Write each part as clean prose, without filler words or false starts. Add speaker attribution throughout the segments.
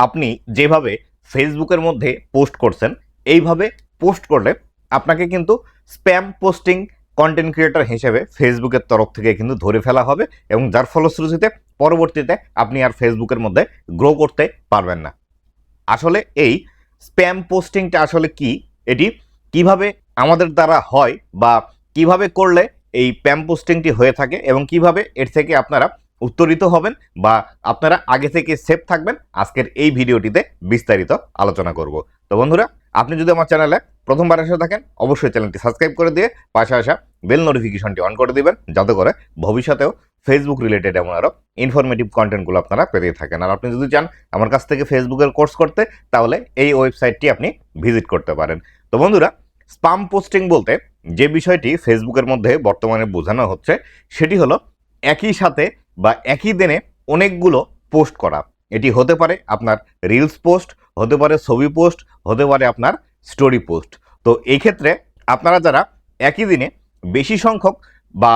Speaker 1: আপনি যেভাবে ফেসবুকের মধ্যে পোস্ট করছেন এইভাবে পোস্ট করলে আপনাকে কিন্তু স্প্যাম পোস্টিং কন্টেন্ট ক্রিয়েটর হিসেবে ফেসবুকের তরফ থেকে কিন্তু ধরে ফেলা হবে এবং যার ফলশ্রুতিতে পরবর্তীতে আপনি আর ফেসবুকের মধ্যে গ্রো করতে পারবেন না। আসলে এই স্প্যাম পোস্টিংটা আসলে কি, এটি কিভাবে আমাদের দ্বারা হয় বা কিভাবে করলে এই স্প্যাম পোস্টিংটি হয়ে থাকে এবং কিভাবে এর থেকে আপনারা উত্তরিত হবেন বা আপনারা আগে থেকে সেফ থাকবেন, আজকের এই ভিডিওটিতে বিস্তারিত আলোচনা করব। তো বন্ধুরা, আপনি যদি আমার চ্যানেলে প্রথমবার এসে থাকেন অবশ্যই চ্যানেলটি সাবস্ক্রাইব করে দিয়ে পাশে আসা বেল নোটিফিকেশনটি অন করে দিবেন, যাতে করে ভবিষ্যতেও ফেসবুক রিলেটেড এমন আরও ইনফরমেটিভ কন্টেন্টগুলো আপনারা পেতে থাকেন। আর আপনি যদি চান আমার কাছ থেকে ফেসবুকের কোর্স করতে, তাহলে এই ওয়েবসাইটটি আপনি ভিজিট করতে পারেন। তো বন্ধুরা, স্পাম পোস্টিং বলতে যে বিষয়টি ফেসবুকের মধ্যে বর্তমানে বোঝানো হচ্ছে সেটি হলো একই সাথে বা একই দিনে অনেকগুলো পোস্ট করা। এটি হতে পারে আপনার রিলস পোস্ট, হতে পারে ছবি পোস্ট, হতে পারে আপনার স্টোরি পোস্ট। তো এই ক্ষেত্রে আপনারা যারা একই দিনে বেশি সংখ্যক বা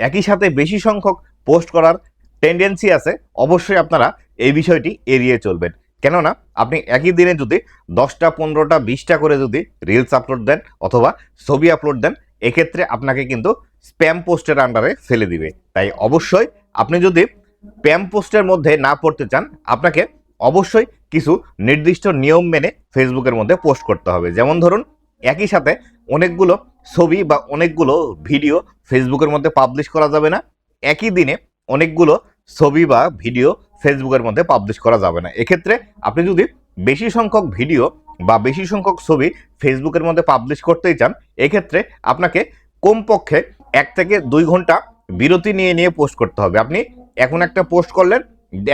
Speaker 1: একই সাথে বেশি সংখ্যক পোস্ট করার টেন্ডেন্সি আছে, অবশ্যই আপনারা এই বিষয়টি এড়িয়ে চলবেন। কেননা আপনি একই দিনে যদি 10টা 15টা 20টা করে যদি রিলস আপলোড দেন অথবা ছবি আপলোড দেন, এক্ষেত্রে আপনাকে কিন্তু স্প্যাম পোস্টের আন্ডারে ফেলে দিবে। তাই অবশ্যই আপনি যদি স্প্যাম পোস্টের মধ্যে না পড়তে চান, আপনাকে অবশ্যই কিছু নির্দিষ্ট নিয়ম মেনে ফেসবুকের মধ্যে পোস্ট করতে হবে। যেমন ধরুন, একই সাথে অনেকগুলো ছবি বা অনেকগুলো ভিডিও ফেসবুকের মধ্যে পাবলিশ করা যাবে না। একই দিনে অনেকগুলো ছবি বা ভিডিও ফেসবুকের মধ্যে পাবলিশ করা যাবে না। এক্ষেত্রে আপনি যদি বেশি সংখ্যক ভিডিও বা বেশি সংখ্যক ছবি ফেসবুকের মধ্যে পাবলিশ করতেই চান, এক্ষেত্রে আপনাকে কমপক্ষে 1 থেকে 2 ঘন্টা বিরতি নিয়ে নিয়ে পোস্ট করতে হবে। আপনি এখন একটা পোস্ট করলেন,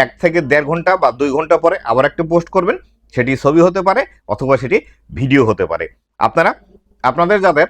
Speaker 1: 1 থেকে 1.5 ঘন্টা বা 2 ঘন্টা পরে আবার একটা পোস্ট করবেন, সেটি ছবি হতে পারে অথবা সেটি ভিডিও হতে পারে। আপনাদের যাদের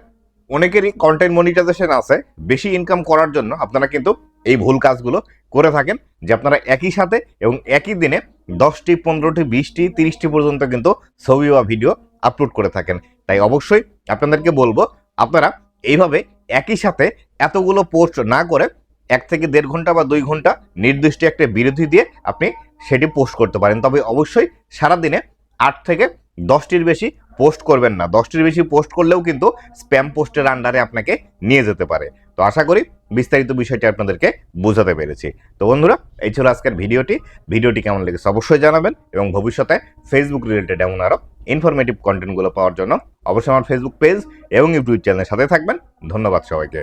Speaker 1: অনেকেরই কন্টেন্ট মনিটাইজেশন আছে, বেশি ইনকাম করার জন্য আপনারা কিন্তু এই ভুল কাজগুলো করে থাকেন, যে আপনারা একই সাথে এবং একই দিনে 10টি 15টি 20টি 30টি পর্যন্ত কিন্তু ছবি বা ভিডিও আপলোড করে থাকেন। তাই অবশ্যই আপনাদেরকে বলবো, আপনারা এইভাবে একই সাথে এতগুলো পোস্ট না করে 1 থেকে 1.5 ঘন্টা বা 2 ঘন্টা নির্দিষ্ট একটা বিরতি দিয়ে আপনি সেটি পোস্ট করতে পারেন। তবে অবশ্যই সারাদিনে 8 থেকে 10টির বেশি পোস্ট করবেন না। 10টির বেশি পোস্ট করলেও কিন্তু স্প্যাম পোস্টের আন্ডারে আপনাকে নিয়ে যেতে পারে। তো আশা করি বিস্তারিত বিষয়টি আপনাদেরকে বোঝাতে পেরেছি। তো বন্ধুরা, এই ছিল আজকের ভিডিওটি কেমন লেগেছে অবশ্যই জানাবেন এবং ভবিষ্যতে ফেসবুক রিলেটেড এমন আরও ইনফরমেটিভ কন্টেন্টগুলো পাওয়ার জন্য অবশ্যই আমার ফেসবুক পেজ এবং ইউটিউব চ্যানেলের সাথে থাকবেন। ধন্যবাদ সবাইকে।